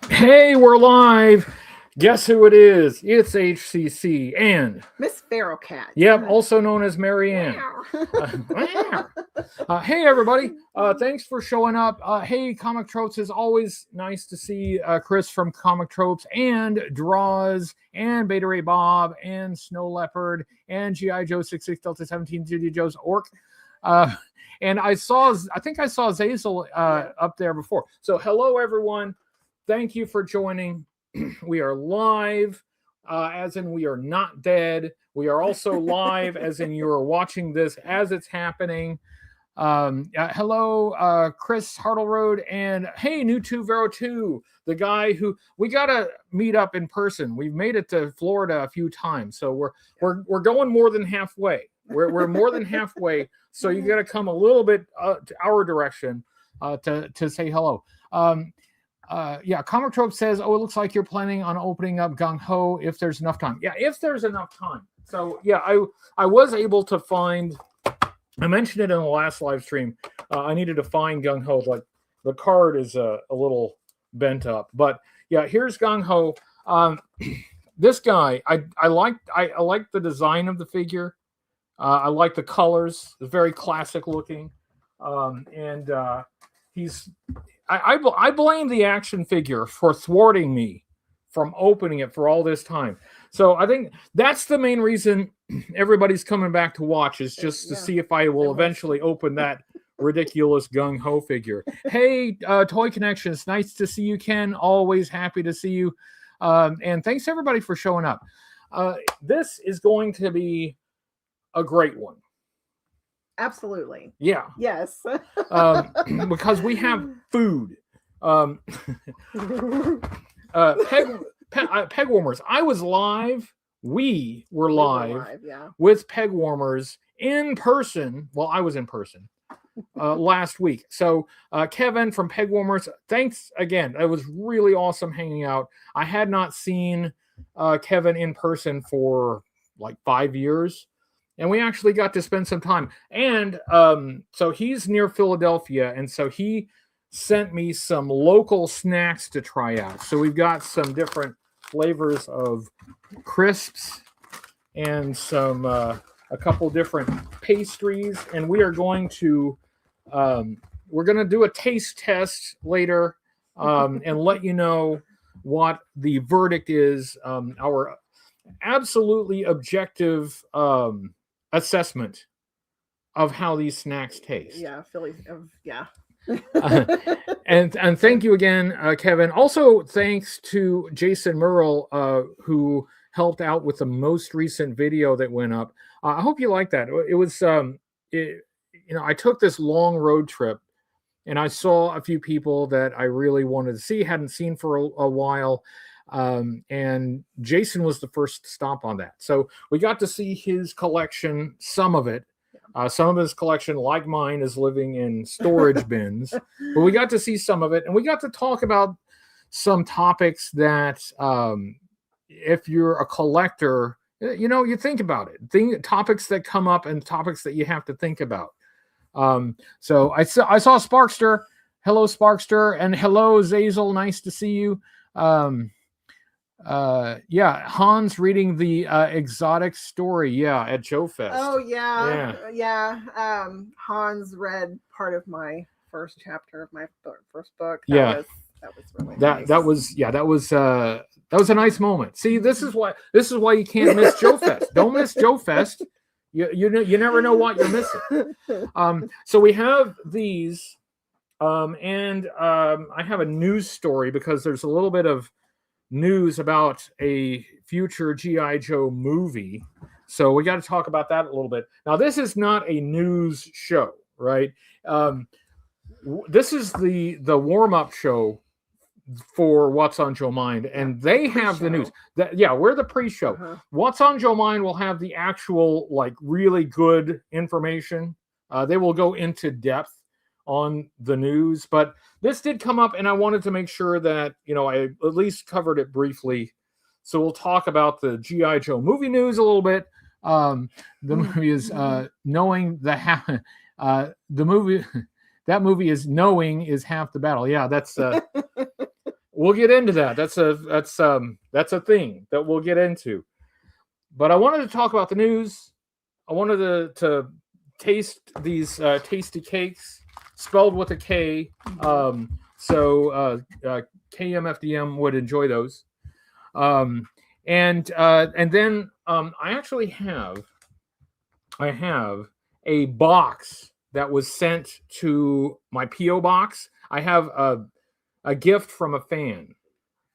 Hey, we're live. Guess who it is? It's HCC and MsFeralcat. yep, also known as Marianne. Wow. Hey, everybody. Thanks for showing up. Hey, Comic Tropes, is always nice to see Chris from Comic Tropes and Draws and Beta Ray Bob and Snow Leopard and G.I. Joe 66 Delta 17 G.I. Joe's Orc. And I think I saw Zazel up there before. So hello, everyone. Thank you for joining. We are live, as in we are not dead. We are also live, as in you are watching this as it's happening. Hello, Chris Hartleroad, and hey, New 202, the guy who we gotta meet up in person. We've made it to Florida a few times, so we're going more than halfway. We're more than halfway, so you gotta come a little bit to our direction to say hello. Comic Trope says, oh, it looks like you're planning on opening up Gung Ho if there's enough time. Yeah, if there's enough time. So yeah, I was able to find, I mentioned it in the last live stream. I needed to find Gung Ho. Like the card is a little bent up, but yeah, here's Gung Ho. This guy, I like the design of the figure. I like the colors. It's very classic looking, and he's. I blame the action figure for thwarting me from opening it for all this time. So I think that's the main reason everybody's coming back to watch, is just to see if I will eventually open that ridiculous Gung Ho figure. Hey, Toy Connection, it's nice to see you, Ken. Always happy to see you. And thanks everybody for showing up. This is going to be a great one. Absolutely. Yeah. Yes. Because we have food. Peg warmers. I was live. We were live with Peg warmers in person. Well, I was in person last week. So Kevin from Peg warmers, thanks again. It was really awesome hanging out. I had not seen Kevin in person for like 5 years. And we actually got to spend some time. And so he's near Philadelphia. And so he sent me some local snacks to try out. So we've got some different flavors of crisps and some a couple different pastries. And we are going to do a taste test later and let you know what the verdict is. Our absolutely objective assessment of how these snacks taste. Yeah, Philly. Yeah. And thank you again, Kevin. Also, thanks to Jason Merle, who helped out with the most recent video that went up. I hope you like that. It was, I took this long road trip, and I saw a few people that I really wanted to see, hadn't seen for a while. And Jason was the first stop on that. So we got to see his collection, some of it. Some of his collection, like mine, is living in storage bins. But we got to see some of it, and we got to talk about some topics that, if you're a collector, you think about it. Topics that come up and topics that you have to think about. So I saw Sparkster. Hello, Sparkster, and hello, Zazel. Nice to see you. Hans reading the exotic story at Joe Fest. Oh yeah. Hans read part of my first chapter of my first book. That was really nice. That was a nice moment. See, this is why you can't miss Joe Fest. Don't miss Joe Fest. You never know what you're missing. So we have these, and I have a news story because there's a little bit of news about a future G.I. Joe movie. So we got to talk about that a little bit. Now, this is not a news show, right? This is the warm-up show for What's on Joe Mind, and they have the news. We're the pre-show. Uh-huh. What's on Joe Mind will have the actual, like, really good information. They will go into depth on the news, but this did come up, and I wanted to make sure that I at least covered it briefly. So we'll talk about the G.I. Joe movie news a little bit. The movie is knowing the movie. That movie is knowing is half the battle. Yeah, that's we'll get into that. That's a thing that we'll get into. But I wanted to talk about the news. I wanted to taste these tasty cakes spelled with a K. So KMFDM would enjoy those. And then I actually have a box that was sent to my P.O. box. I have a gift from a fan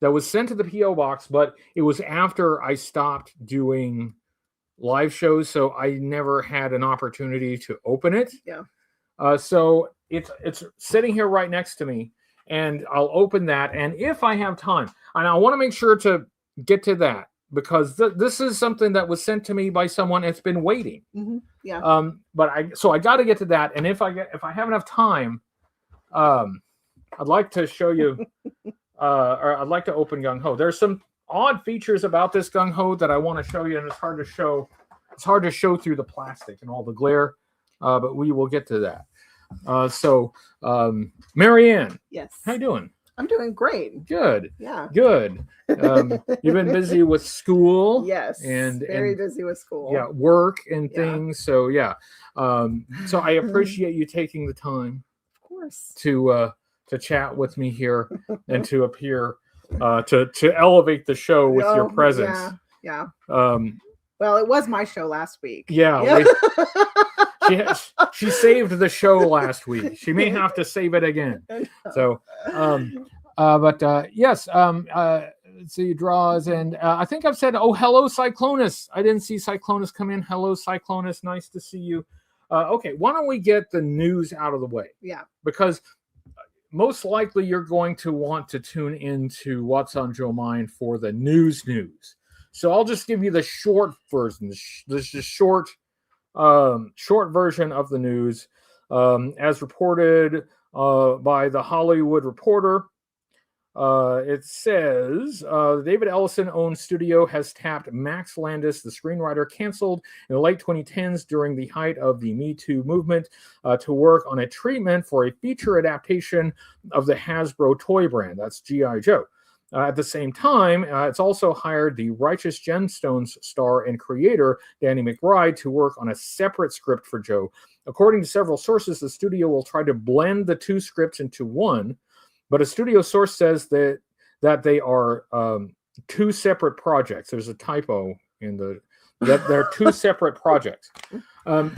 that was sent to the P.O. box, but it was after I stopped doing live shows, so I never had an opportunity to open it. Yeah. So it's sitting here right next to me, and I'll open that. And if I have time, and I want to make sure to get to that, because this is something that was sent to me by someone that's been waiting. Mm-hmm. Yeah. But I got to get to that, and if I have enough time, I'd like to show you, or I'd like to open Gung Ho. There's some odd features about this Gung Ho that I want to show you, and it's hard to show. It's hard to show through the plastic and all the glare, but we will get to that. So, Marianne. Yes. How you doing? I'm doing great. Good. Yeah. Good. You've been busy with school. Yes. And very busy with school. Yeah, work and things. So yeah. So I appreciate you taking the time. Of course. To chat with me here and to appear to elevate the show with your presence. Yeah. Well, it was my show last week. Yeah. She saved the show last week. She may have to save it again. So, yes. Let's see, draws, and I think I've said, oh, hello, Cyclonus. I didn't see Cyclonus come in. Hello, Cyclonus. Nice to see you. Okay, why don't we get the news out of the way? Yeah. Because most likely you're going to want to tune into What's on Joe Mind for the news. So I'll just give you the short version. This is short version of the news, as reported by the Hollywood Reporter. It says David Ellison-owned studio has tapped Max Landis, the screenwriter canceled in the late 2010s during the height of the Me Too movement, to work on a treatment for a feature adaptation of the Hasbro toy brand. That's G.I. Joe. At the same time, it's also hired the Righteous Gemstones star and creator Danny McBride to work on a separate script for Joe. According to several sources, the studio will try to blend the two scripts into one, but a studio source says that they are two separate projects. There's a typo in that they're two separate projects.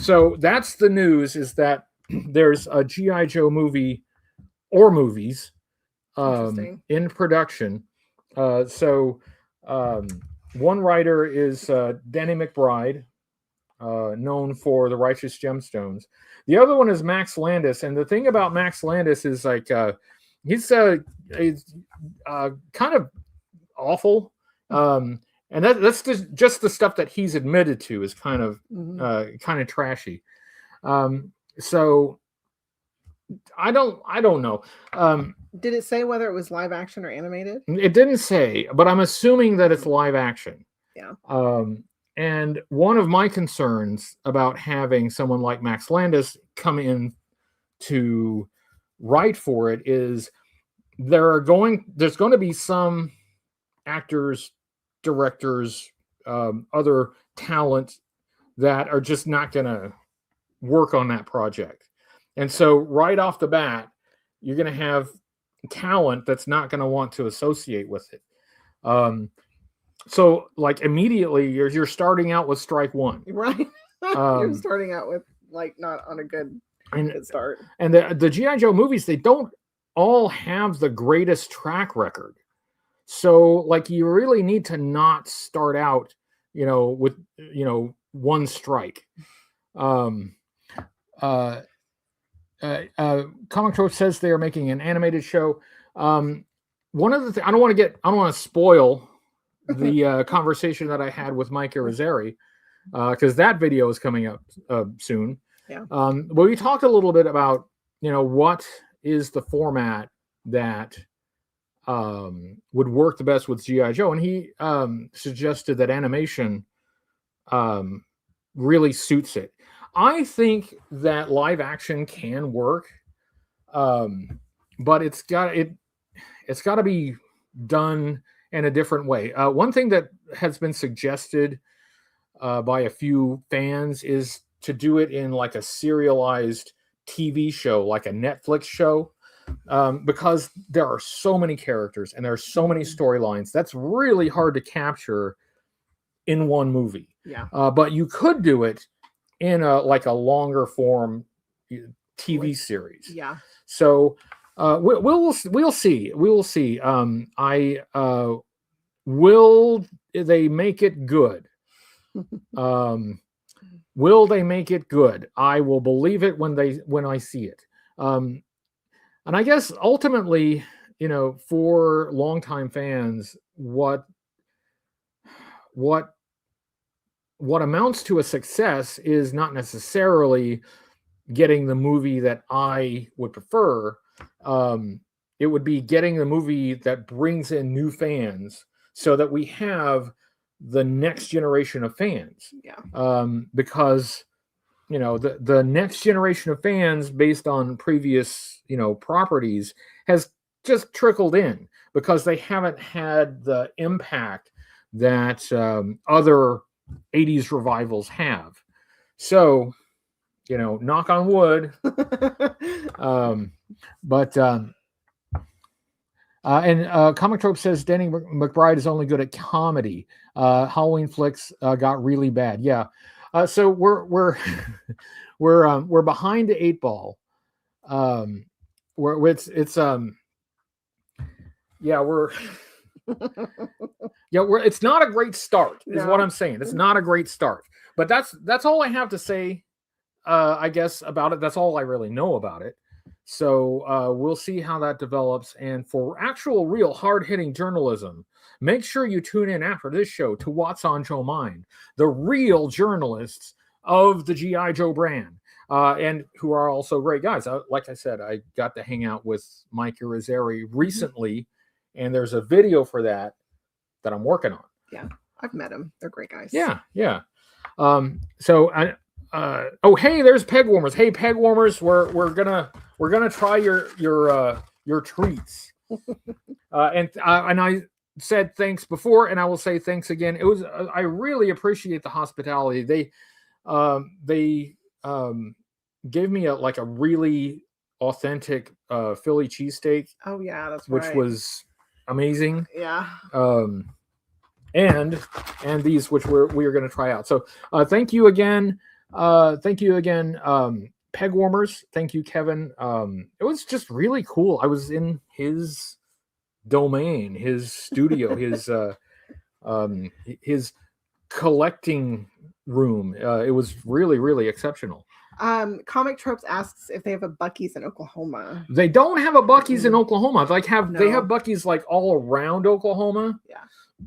So that's the news, is that there's a G.I. Joe movie or movies in production. So one writer is Danny McBride, known for the Righteous Gemstones. The other one is Max Landis, and the thing about Max Landis is like he's kind of awful, and that's just the stuff that he's admitted to is kind of trashy. So I don't know. Did it say whether it was live action or animated? It didn't say, but I'm assuming that it's live action. Yeah. And one of my concerns about having someone like Max Landis come in to write for it is there's going to be some actors, directors, other talent that are just not going to work on that project. And so right off the bat, you're going to have talent that's not going to want to associate with it. So like immediately you're starting out with strike one. Right. You're starting out with like not on a good start. And the G.I. Joe movies, they don't all have the greatest track record. So like you really need to not start out, with, one strike. Comic Torch says they are making an animated show. One of the things, I don't want to spoil the conversation that I had with Mike Irizarry, because that video is coming up soon. Yeah. But we talked a little bit about, what is the format that would work the best with G.I. Joe, and he suggested that animation really suits it. I think that live action can work, but it's got to be done in a different way. One thing that has been suggested by a few fans is to do it in like a serialized TV show, like a Netflix show, because there are so many characters and there are so many storylines. That's really hard to capture in one movie. Yeah. But you could do it in a longer form TV series. Yeah. So we'll see. We will see. Will they make it good? Will they make it good? I will believe it when I see it. And I guess ultimately, for longtime fans, what amounts to a success is not necessarily getting the movie that I would prefer. It would be getting the movie that brings in new fans so that we have the next generation of fans. Yeah. Because the next generation of fans based on previous properties has just trickled in because they haven't had the impact that other 80s revivals have. So knock on wood. And Comic Trope says Danny McBride is only good at comedy. Halloween flicks got really bad. Yeah. So we're behind the 8 ball. It's not a great start, is what I'm saying. It's not a great start. But that's all I have to say, I guess, about it. That's all I really know about it. So we'll see how that develops. And for actual, real, hard-hitting journalism, make sure you tune in after this show to What's on Joe Mind, the real journalists of the G.I. Joe brand, and who are also great guys. Like I said, I got to hang out with Mike Irizarry recently, and there's a video for that I'm working on. Yeah, I've met them. They're great guys. Yeah. Hey, there's Peg Warmers. Hey, Peg Warmers, we're gonna try your treats. And I said thanks before, and I will say thanks again. It was I really appreciate the hospitality. They gave me a really authentic Philly cheesesteak. Oh yeah, that's right. Which was amazing. Yeah. And these which we are going to try out. So thank you again. Peg Warmers. Thank you, Kevin. It was just really cool. I was in his domain, his studio, his collecting room. It was really, really exceptional. Comic Tropes asks if they have a Buc-ee's in Oklahoma. They don't have a Buc-ee's in Oklahoma. They have Buc-ee's all around Oklahoma. Yeah.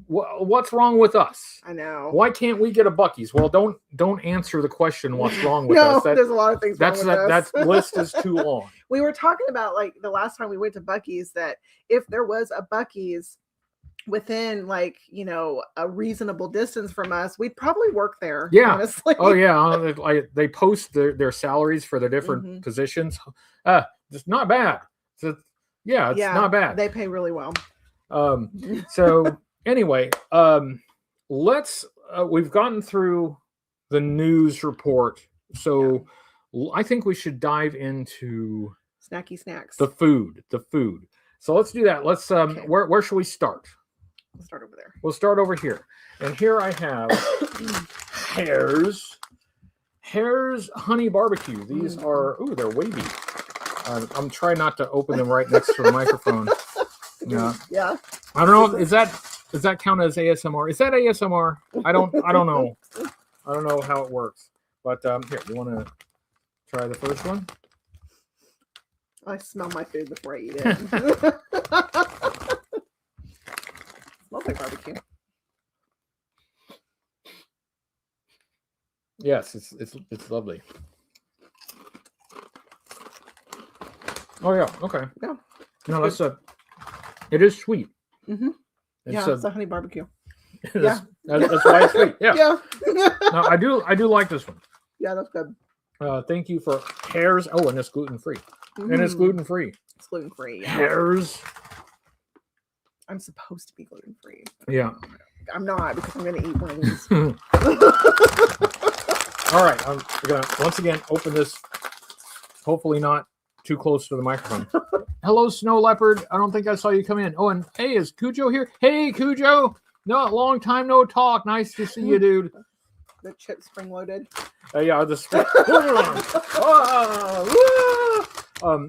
What's wrong with us? I know. Why can't we get a Buc-ee's? Well, don't answer the question. What's wrong with us? There's a lot of things. That list is too long. We were talking about the last time we went to Buc-ee's that if there was a Buc-ee's within a reasonable distance from us, we'd probably work there. Yeah. Honestly. Oh yeah. They post their salaries for the different positions. It's not bad. It's not bad. They pay really well. So anyway, we've gotten through the news report. So I think we should dive into snacky snacks. The food. So let's do that. Let's where should we start? We'll start over there. We'll start over here. And here I have Hare's Honey Barbecue. These are, they're wavy. I'm trying not to open them right next to the microphone. Yeah. I don't know. Does that count as ASMR? Is that ASMR? I don't know. I don't know how it works. But here, you want to try the first one? I smell my food before I eat it. Smells like barbecue. Yes, it's lovely. Oh yeah, okay. Yeah. No, that's it is sweet. Mm-hmm. It's a honey barbecue. That's why it's sweet. Yeah. No, I do like this one. Yeah, that's good. Thank you for Hare's. Oh, and it's gluten free. And it's gluten free. It's gluten free. Yeah. Hare's I'm supposed to be gluten-free. Yeah. I'm not, because I'm going to eat one of these. All right. I'm going to, once again, open this. Hopefully not too close to the microphone. Hello, Snow Leopard. I don't think I saw you come in. Oh, and hey, is Cujo here? Hey, Cujo. No, long time no talk. Nice to see you, dude. The chip spring-loaded. Yeah, the spring.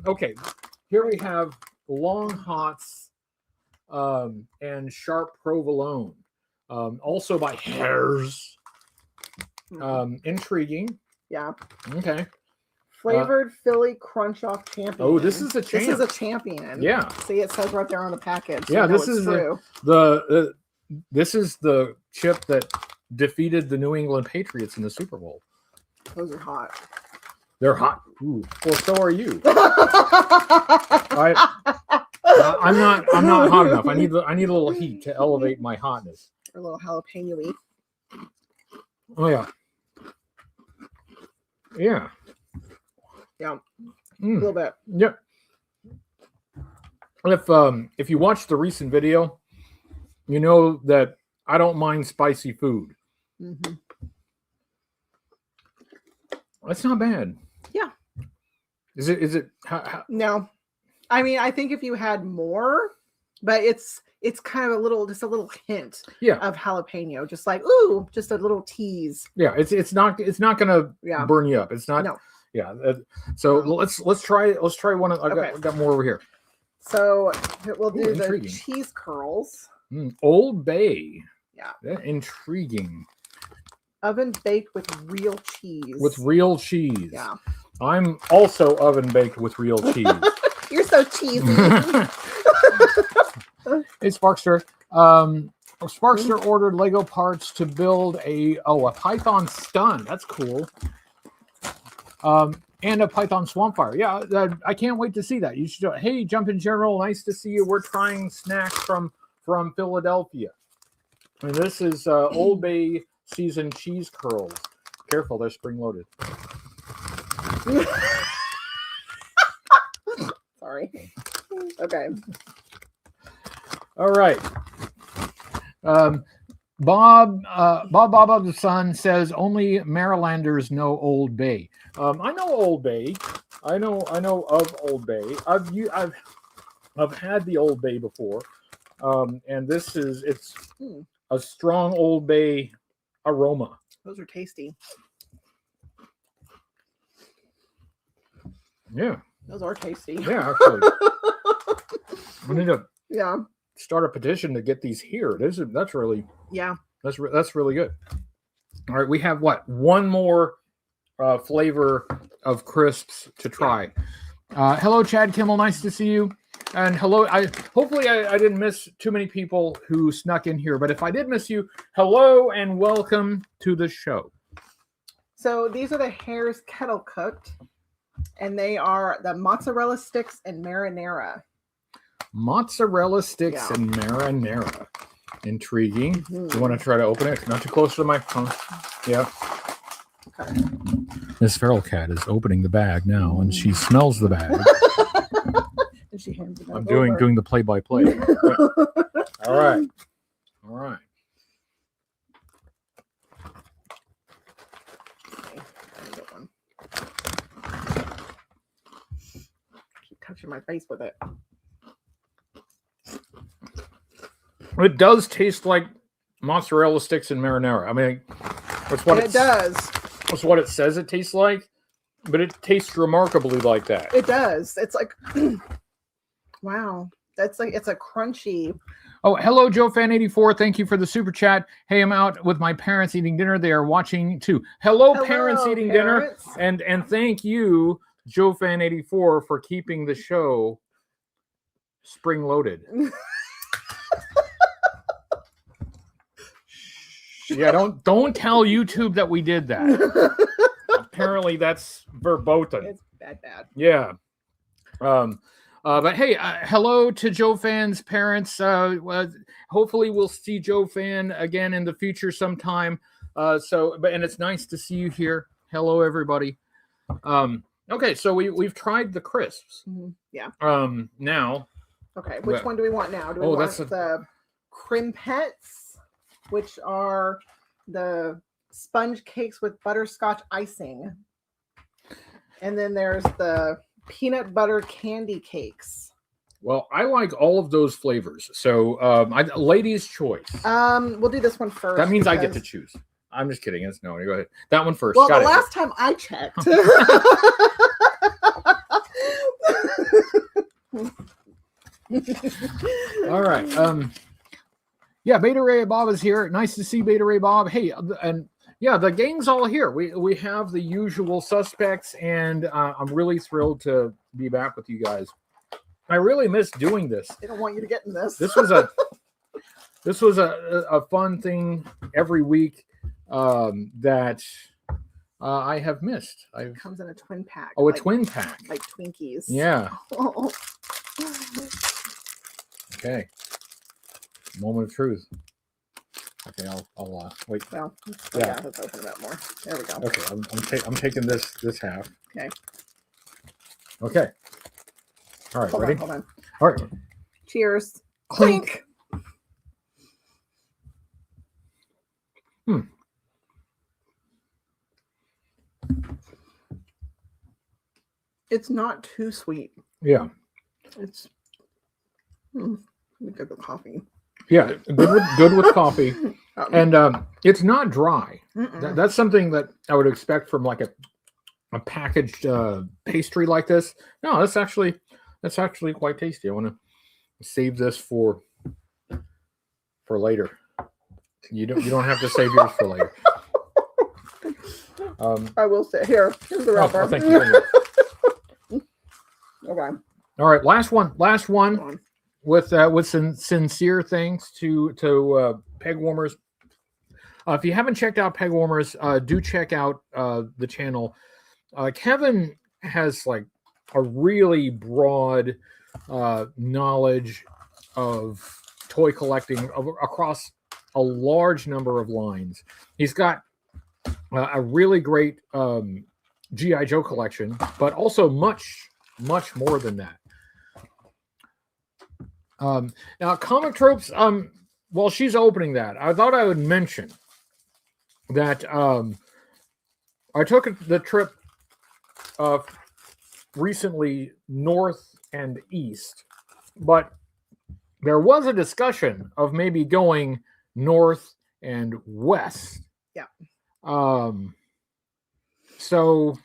Okay. Here we have Long Hots and Sharp Provolone. Also by Hares. Intriguing. Yeah. Okay. Flavored Philly Crunch Off Champion. Oh, this is a champ. This is a champion. Yeah. See, it says right there on the package. So yeah, this is true. This is the chip that defeated the New England Patriots in the Super Bowl. Those are hot. They're hot. Ooh. Well, so are you. I'm not hot enough. I need a little heat to elevate my hotness. A little jalapeno-y. Oh yeah. Yeah. Yeah. A little bit. Yep. If you watch the recent video, you know that I don't mind spicy food. Mm-hmm. That's not bad. Yeah. Is it? How? No. I mean, I think if you had more, but it's kind of just a little hint of jalapeno, just like, ooh, just a little tease. Yeah, it's not gonna burn you up. It's not. No. Yeah. So let's try one. I've got more over here. So we'll do the cheese curls. Old Bay. Yeah. Intriguing. Oven baked with real cheese. With real cheese. Yeah. I'm also oven baked with real cheese. You're so cheesy. Hey, Sparkster. Sparkster ordered Lego parts to build a Python stun. That's cool. And a Python Swampfire. Yeah, I can't wait to see that. You should. Hey, Jumpin' General, nice to see you. We're trying snacks from Philadelphia. And this is Old Bay seasoned cheese curls. Careful, they're spring loaded. Sorry. Okay. All right. Bob of the Sun says only Marylanders know Old Bay. I know Old Bay. I know of Old Bay. I've had the Old Bay before, and it's a strong Old Bay aroma. Those are tasty. Yeah. Those are tasty. Yeah, actually. We need to start a petition to get these here. That's really that's really good. All right, we have one more flavor of crisps to try. Hello, Chad Kimmel. Nice to see you. And hello. Hopefully I didn't miss too many people who snuck in here, but if I did miss you, hello and welcome to the show. So these are the Hare's Kettle Cooked, and they are the mozzarella sticks and marinara. Mozzarella sticks and marinara. Intriguing. Mm-hmm. You want to try to open it? Not too close to the microphone. Yeah. Okay. MsFeralcat is opening the bag now, and she smells the bag. And she hands it I'm doing the play-by-play. All right. All right. Okay, get one. Keep touching my face with it. It does taste like mozzarella sticks and marinara. I mean, that's what it does. That's what it says it tastes like, but it tastes remarkably like that. It does. It's like, wow. That's like, it's a crunchy. Oh, hello, JoeFan84. Thank you for the super chat. Hey, I'm out with my parents eating dinner. They are watching too. Hello parents eating dinner. And thank you, JoeFan84, for keeping the show spring loaded. Yeah, don't tell YouTube that we did that. Apparently, that's verboten. It's bad. Yeah. But hey, hello to Joe Fan's parents. Hopefully, we'll see Joe Fan again in the future sometime. And it's nice to see you here. Hello, everybody. Okay, so we've tried the crisps. Mm-hmm. Yeah. Now, Okay, which one do we want now? Do we want the crimpets, which are the sponge cakes with butterscotch icing? And then there's the peanut butter candy cakes. Well, I like all of those flavors. So, ladies' choice. We'll do this one first. That means I get to choose. I'm just kidding. No, go ahead. That one first. Well, last time I checked. All right. Yeah, Beta Ray Bob is here. Nice to see Beta Ray Bob. Hey, and yeah, the gang's all here. We have the usual suspects, and I'm really thrilled to be back with you guys. I really miss doing this. They don't want you to get in this. This was a fun thing every week that I have missed. It comes in a twin pack. Oh, a twin pack. Like Twinkies. Yeah. Okay. Moment of truth. Okay, I'll wait. Well, yeah, let's open it up more. There we go. Okay, I'm taking this half. Okay. Okay. All right, ready? Hold on. All right. Cheers. Clink. It's not too sweet. Yeah. It's good with coffee. Yeah, good with coffee, and it's not dry. That's something that I would expect from like a packaged pastry like this. No, that's actually quite tasty. I want to save this for later. You don't have to save yours for later. I will say here's the wrapper. Thank you. Okay. All right, last one. With some sincere thanks to Peg Warmers. If you haven't checked out Peg Warmers, do check out the channel. Kevin has like a really broad knowledge of toy collecting across a large number of lines. He's got a really great G.I. Joe collection, but also much more than that. Now, Comic Tropes, while she's opening that, I thought I would mention that I took the trip recently north and east, but there was a discussion of maybe going north and west. Yeah. So...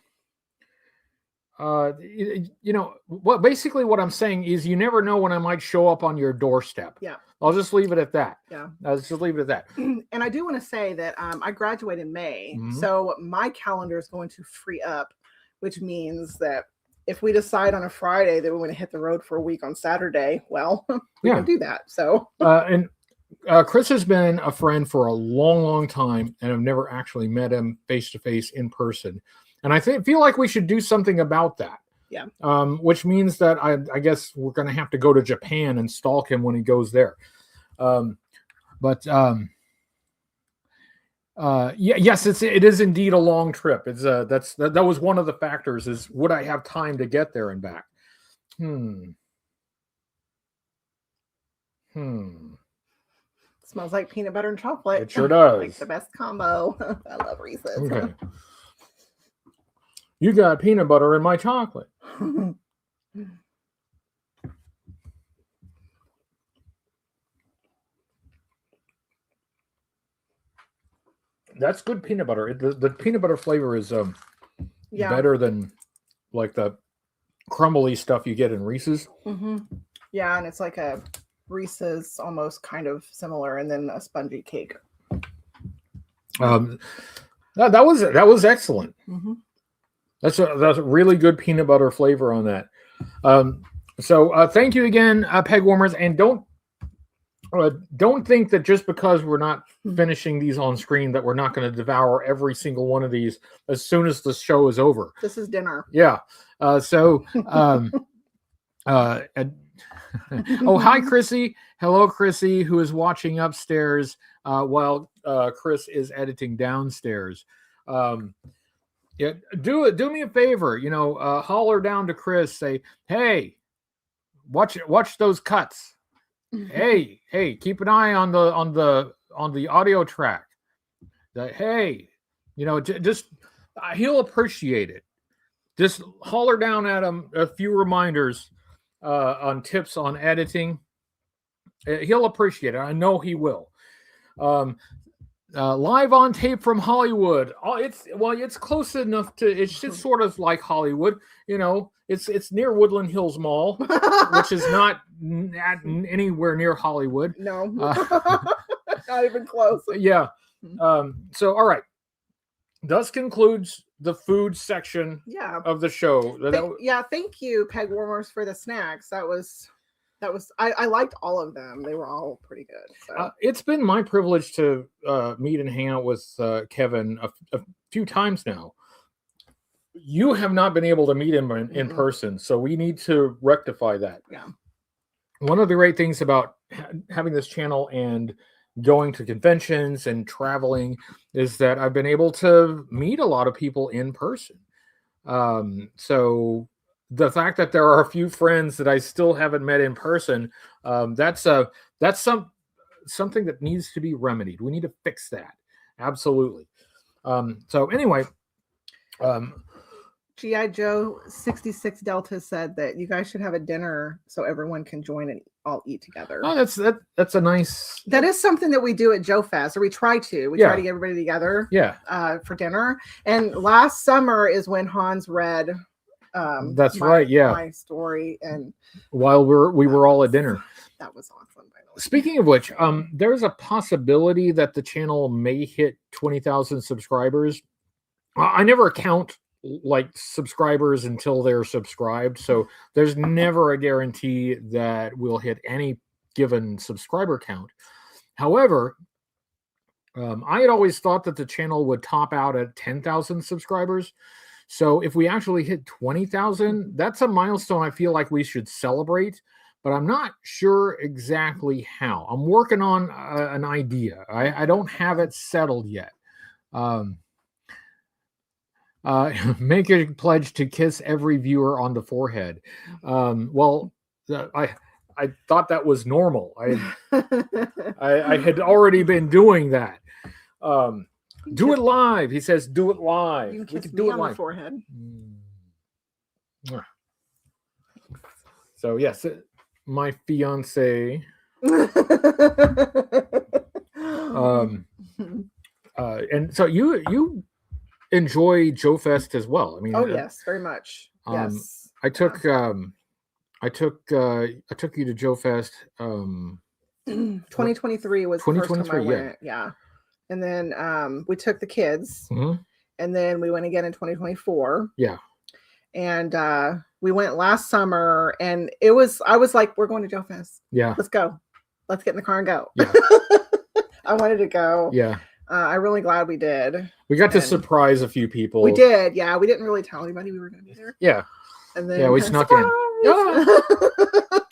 basically what I'm saying is you never know when I might show up on your doorstep. Yeah. I'll just leave it at that. Yeah. I'll just leave it at that. And I do want to say that I graduate in May, so my calendar is going to free up, which means that if we decide on a Friday that we want to hit the road for a week on Saturday, well, we can do that. So and Chris has been a friend for a long time, and I've never actually met him face to face in person. And I feel like we should do something about that. Yeah. Which means that I guess we're going to have to go to Japan and stalk him when he goes there. Yes, it is indeed a long trip. It's that was one of the factors is would I have time to get there and back? Smells like peanut butter and chocolate. It sure does. Like the best combo. I love Reese's. Okay. You got peanut butter in my chocolate. That's good peanut butter. The peanut butter flavor is better than like the crumbly stuff you get in Reese's. Yeah, and it's like a Reese's almost kind of similar, and then a spongy cake. That was excellent. That's a really good peanut butter flavor on that. So thank you again, Peg Warmers, and don't think that just because we're not finishing these on screen that we're not going to devour every single one of these as soon as the show is over. This is dinner. Yeah. Oh, hi, Chrissy. Hello, Chrissy, who is watching upstairs while Chris is editing downstairs. Do me a favor, holler down to Chris, say, hey, watch those cuts. Hey, keep an eye on the audio track. Hey, just he'll appreciate it. Just holler down at him a few reminders on tips on editing. He'll appreciate it. I know he will. Live on tape from Hollywood. It's close enough to. It's just sort of like Hollywood. It's near Woodland Hills Mall, which is not anywhere near Hollywood. No, not even close. Yeah. So all right. Thus concludes the food section of the show. Thank you, Peg Warmers, for the snacks. That was I liked all of them. They were all pretty good. So. It's been my privilege to meet and hang out with Kevin a few times now. You have not been able to meet him in person, so we need to rectify that. Yeah. One of the great things about having this channel and going to conventions and traveling is that I've been able to meet a lot of people in person. So the fact that there are a few friends that I still haven't met in person, that's something that needs to be remedied. We need to fix that. Absolutely. So anyway, G.I. Joe 66 Delta said that you guys should have a dinner so everyone can join and all eat together. Oh, that's a nice. That is something that we do at Joe Fest, or we try to. We try to get everybody together. Yeah. For dinner. And last summer is when Hans read. That's right. Yeah. My story, and while we were all at dinner. That was awesome. By the way. Speaking of which, there's a possibility that the channel may hit 20,000 subscribers. I never count like subscribers until they're subscribed, so there's never a guarantee that we'll hit any given subscriber count. However, I had always thought that the channel would top out at 10,000 subscribers. So if we actually hit 20,000, that's a milestone I feel like we should celebrate, but I'm not sure exactly how. I'm working on an idea. I don't have it settled yet. Make a pledge to kiss every viewer on the forehead. I thought that was normal. I had already been doing that. Do it live. He says, do it live. You can kiss me on the forehead. So yes, my fiance. And so you enjoy Joe Fest as well. I mean, yes, very much. Yes. I took you to Joe Fest. 2023 was the first time I went. Yeah. And then we took the kids, and then we went again in 2024. Yeah. And we went last summer, and I was like, we're going to Joe Fest. Yeah. Let's go. Let's get in the car and go. Yeah. I wanted to go. Yeah. I'm really glad we did. We got to surprise a few people. We did. Yeah. We didn't really tell anybody we were going to be there. Yeah. And then we snuck in. Yeah.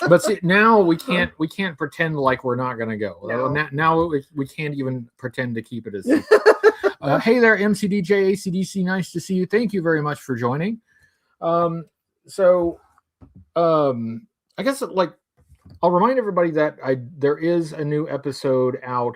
But see, now we can't pretend like we're not going to go. No. Now we can't even pretend to keep it as hey there, MCDJ ACDC. Nice to see you. Thank you very much for joining. I guess I'll remind everybody that there is a new episode out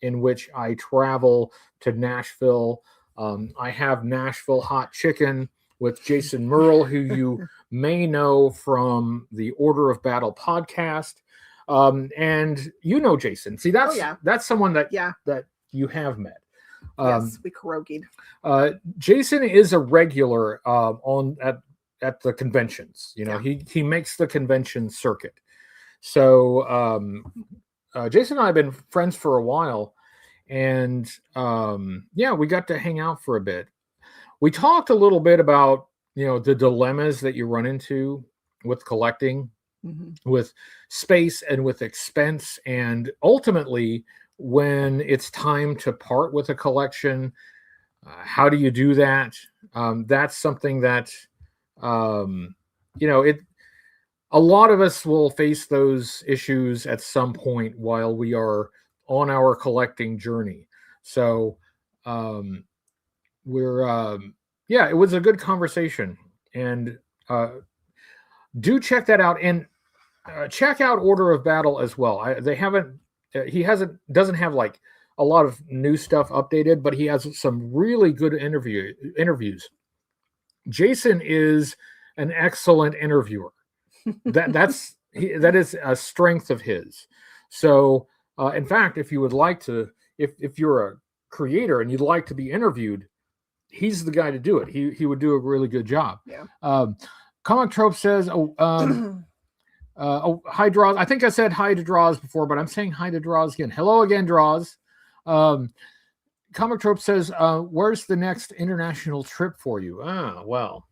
in which I travel to Nashville. I have Nashville Hot Chicken with Jason Merle, who you may know from the Order of Battle podcast. And Jason. See, that's someone that you have met. Yes, we karaoke'd. Jason is a regular at the conventions. He makes the convention circuit. So Jason and I have been friends for a while, and we got to hang out for a bit. We talked a little bit about the dilemmas that you run into with collecting, with space and with expense, and ultimately when it's time to part with a collection, how do you do that? That's something that a lot of us will face those issues at some point while we are on our collecting journey. So it was a good conversation, and do check that out. And check out Order of Battle as well. Doesn't have like a lot of new stuff updated, but he has some really good interviews. Jason is an excellent interviewer. That is a strength of his. So, in fact, if you would like to, if you're a creator and you'd like to be interviewed, he's the guy to do it. He would do a really good job. Yeah. Comic Trope says, hi Draws. I think I said hi to Draws before, but I'm saying hi to Draws again. Hello again, Draws. Comic Trope says, where's the next international trip for you? Well.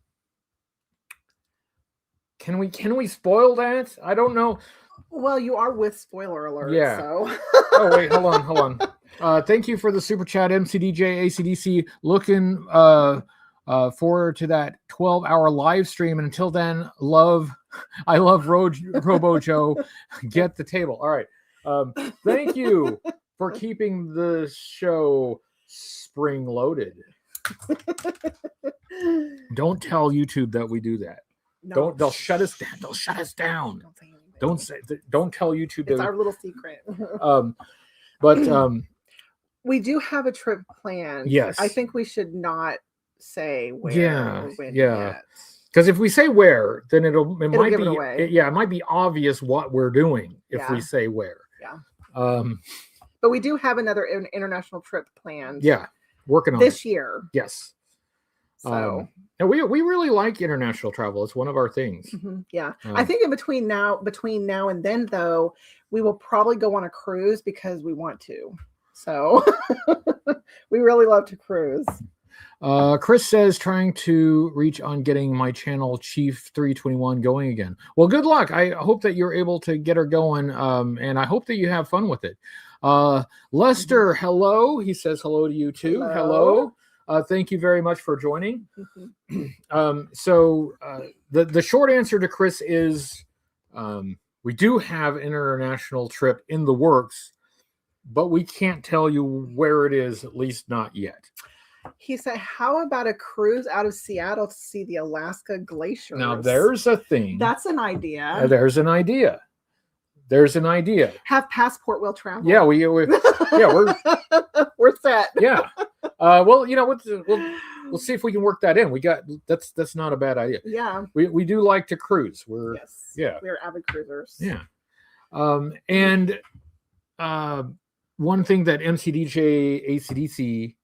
Can we spoil that? I don't know. Well, you are with spoiler alert. Yeah. So. Oh wait, hold on. Thank you for the super chat, MCDJ ACDC. Looking forward to that 12-hour live stream. And until then, I love Robo Joe. Get the table. All right. Thank you for keeping the show spring loaded. Don't tell YouTube that we do that. No. They'll shut us down. They'll shut us down. Don't tell YouTube. It's our little secret. But we do have a trip planned. Yes. I think we should not say where. Yeah. Or when Yeah. yet. Because if we say where, then it might give be it away. It might be obvious what we're doing if we say where. Yeah. But we do have another international trip planned. Yeah. Working on this year. Yes. So and we really like international travel. It's one of our things. Mm-hmm. Yeah. I think between now and then, though, we will probably go on a cruise because we want to. So we really love to cruise. Chris says trying to reach on getting my channel Chief 321 going again. Well, good luck. I hope that you're able to get her going. And I hope that you have fun with it. Lester, hello. He says hello to you too. Hello. Thank you very much for joining. Mm-hmm. So the short answer to Chris is we do have an international trip in the works, but we can't tell you where it is, at least not yet. He said, how about a cruise out of Seattle to see the Alaska glaciers? Now, there's a thing. That's an idea. There's an idea. There's an idea. Have passport, will travel. Yeah, we're set. Yeah. Well, we'll see if we can work that in. That's not a bad idea. Yeah. We do like to cruise. We're avid cruisers. Yeah. And one thing that MCDJ ACDC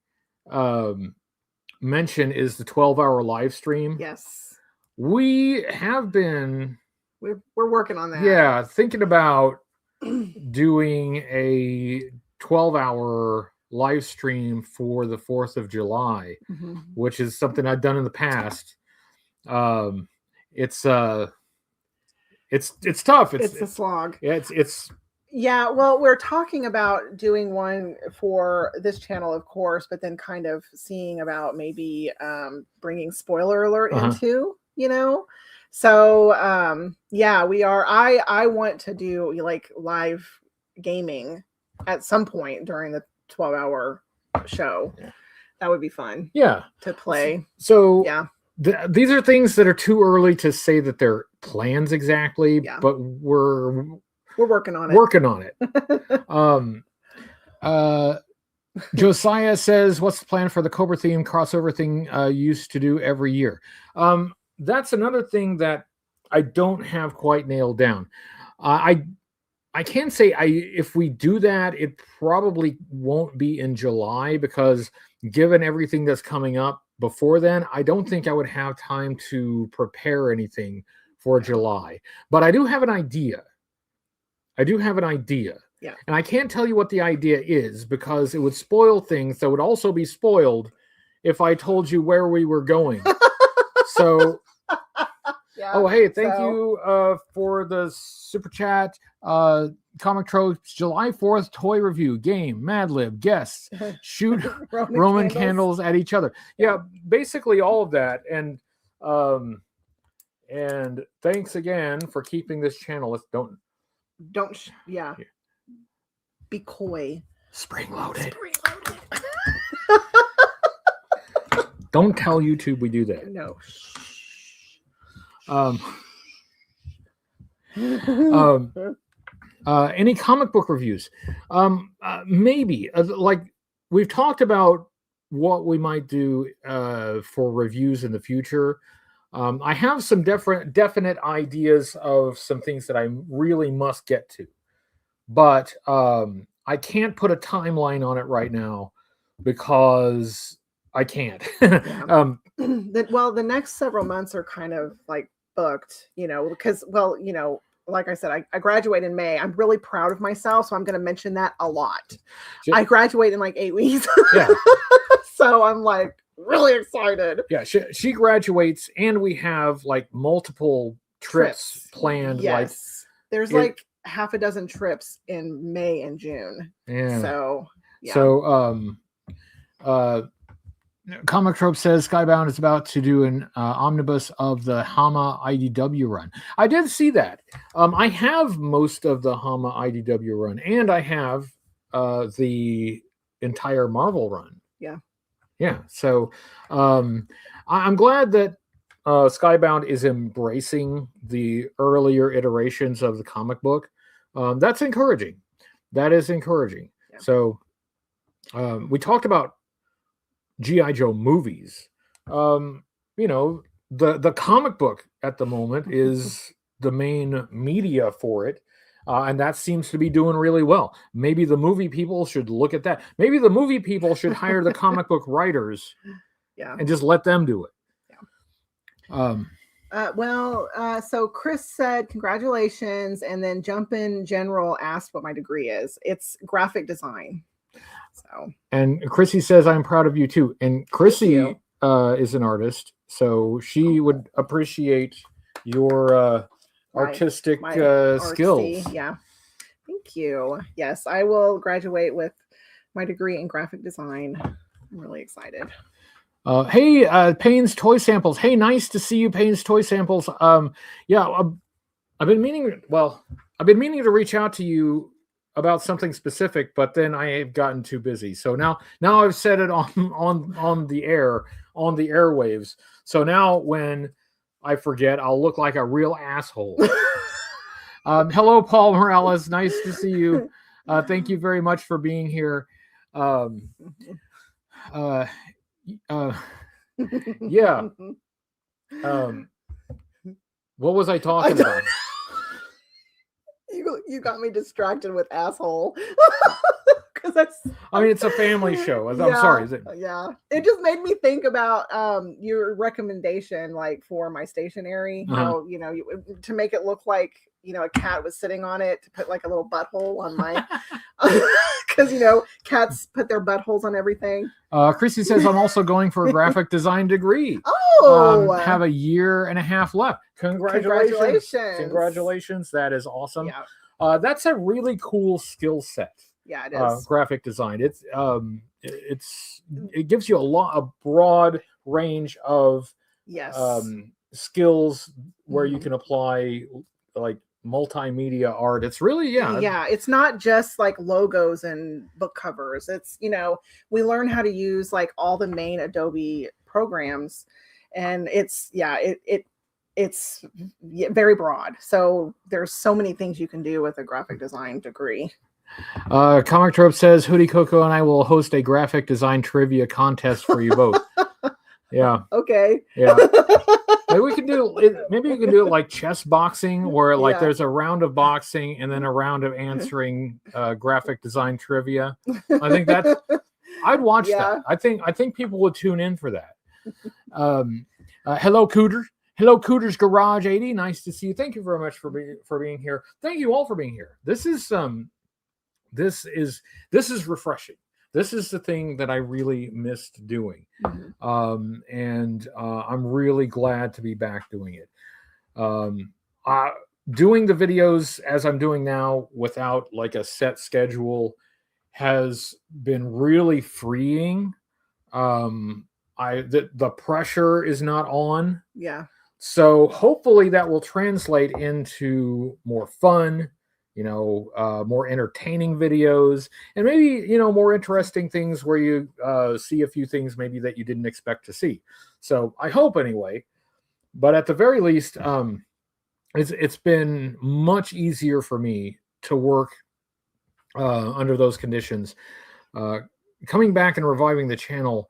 mentioned is the 12-hour live stream. Yes. We have been. We're working on that. Yeah, thinking about doing a 12-hour live stream for the 4th of July, which is something I've done in the past. It's tough. It's a slog. Yeah, it's yeah, well, we're talking about doing one for this channel, of course, but then kind of seeing about maybe bringing spoiler alert into, So we are. I want to do like live gaming at some point during the 12-hour show. That would be fun. Yeah, to play. So yeah, these are things that are too early to say that they're plans exactly. Yeah. But we're working on it. Josiah says, "What's the plan for the Cobra theme crossover thing used to do every year?" That's another thing that I don't have quite nailed down. I can say if we do that, it probably won't be in July because given everything that's coming up before then, I don't think I would have time to prepare anything for July. But I do have an idea. Yeah. And I can't tell you what the idea is because it would spoil things that would also be spoiled if I told you where we were going. So... Yeah, oh, hey, thank you for the super chat. Comic Tropes, July 4th toy review, game, Mad Lib, guests, shoot Roman candles at each other. Yeah, basically all of that. And thanks again for keeping this channel. Be coy. Spring loaded. Don't tell YouTube we do that. No. Any comic book reviews? Maybe. Like we've talked about what we might do for reviews in the future. I have some definite ideas of some things that I really must get to, but I can't put a timeline on it right now because I can't. Well, the next several months are kind of like booked, because, like I said, I graduate in May. I'm really proud of myself, so I'm going to mention that a lot. I graduate in like 8 weeks. Yeah. So I'm like really excited. Yeah, she graduates, and we have like multiple trips planned. Yes. There's like half a dozen trips in May and June. Yeah. So, yeah. So, Comic Trope says Skybound is about to do an omnibus of the Hama IDW run. I did see that. I have most of the Hama IDW run, and I have the entire Marvel run. Yeah. Yeah. So I'm glad that Skybound is embracing the earlier iterations of the comic book. That's encouraging. That is encouraging. Yeah. So we talked about G.I. Joe movies. The comic book at the moment is the main media for it. And that seems to be doing really well. Maybe the movie people should look at that. Maybe the movie people should hire the comic book writers and just let them do it. Yeah. So Chris said, congratulations. And then Jumpin' General asked what my degree is. It's graphic design. So. And Chrissy says, I'm proud of you too. And Chrissy is an artist, so she would appreciate your artistic skills. Yeah. Thank you. Yes, I will graduate with my degree in graphic design. I'm really excited. Hey, Payne's Toy Samples. Hey, nice to see you, Payne's Toy Samples. I've been meaning to reach out to you about something specific, but then I have gotten too busy. So now I've said it on the air, on the airwaves. So now when I forget, I'll look like a real asshole. Hello, Paul Morales. Nice to see you. Thank you very much for being here. Yeah. What was I talking about? You got me distracted with asshole. It's a family show. I'm sorry. Yeah. It just made me think about your recommendation, like for my stationery, how, to make it look like, a cat was sitting on it, to put like a little butthole on my, because, cats put their buttholes on everything. Chrissy says, I'm also going for a graphic design degree. Oh, have a year and a half left. Congratulations. That is awesome. Yeah. That's a really cool skill set. Yeah, it is. Graphic design. It gives you a broad range of skills where you can apply like multimedia art. It's really it's not just like logos and book covers. It's we learn how to use like all the main Adobe programs, and it's very broad. So there's so many things you can do with a graphic design degree. Comic Trope says Hoodie Coco and I will host a graphic design trivia contest for you both. Yeah. Okay. Yeah. Maybe we can do it. Maybe you can do it like chess boxing, where like there's a round of boxing and then a round of answering graphic design trivia. I think I'd watch that. I think people would tune in for that. Hello, Cooter. Hello, Cooter's Garage 80. Nice to see you. Thank you very much for being here. Thank you all for being here. This is refreshing. This is the thing that I really missed doing. And I'm really glad to be back doing it. Doing the videos as I'm doing now without like a set schedule has been really freeing. The pressure is not on. Yeah. So hopefully that will translate into more fun, more entertaining videos, and maybe, more interesting things where you see a few things maybe that you didn't expect to see. So I hope anyway, but at the very least, it's been much easier for me to work under those conditions. Coming back and reviving the channel,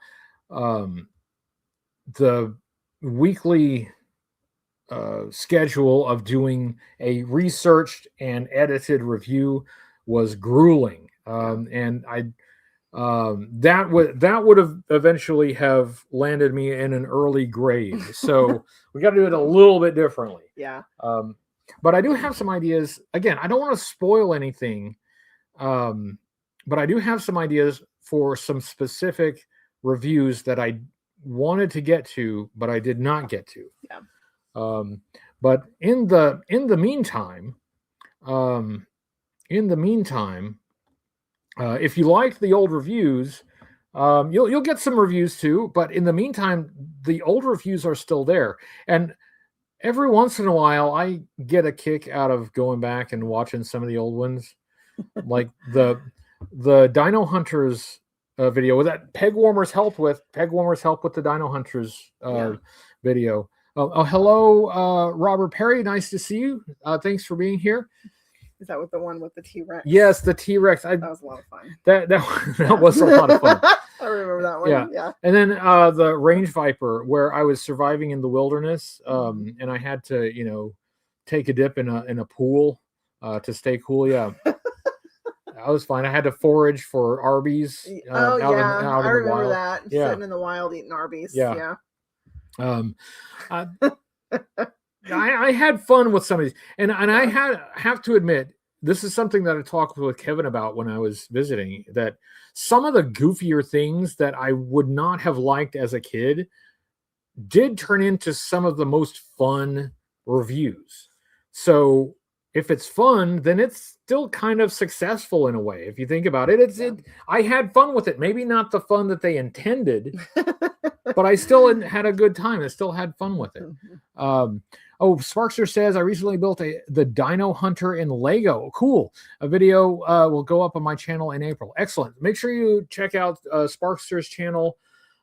the weekly schedule of doing a researched and edited review was grueling, and that would have eventually have landed me in an early grave. So we got to do it a little bit differently. Yeah. But I do have some ideas. Again, I don't want to spoil anything, but I do have some ideas for some specific reviews that I wanted to get to, but I did not get to. Yeah. But in the meantime, if you liked the old reviews, you'll get some reviews too. But in the meantime, the old reviews are still there, and every once in a while, I get a kick out of going back and watching some of the old ones, like the Dino Hunters video that Peg Warmers helped with. Peg Warmers helped with the Dino Hunters video. Oh, hello, Robert Perry. Nice to see you. Thanks for being here. Is that with the one with the T-Rex? Yes, the T-Rex. That was a lot of fun. That was a lot of fun. I remember that one. Yeah. And then the Range Viper, where I was surviving in the wilderness, and I had to, take a dip in a pool to stay cool. Yeah. That was fine. I had to forage for Arby's. I remember that. Yeah. Sitting in the wild eating Arby's. Yeah. I had fun with some of these, and I have to admit, this is something that I talked with Kevin about when I was visiting, that some of the goofier things that I would not have liked as a kid did turn into some of the most fun reviews. So if it's fun, then it's still kind of successful in a way. If you think about it, I had fun with it. Maybe not the fun that they intended, but I still had a good time. I still had fun with it. Sparkster says, I recently built the Dino Hunter in Lego. Cool. A video will go up on my channel in April. Excellent. Make sure you check out Sparkster's channel.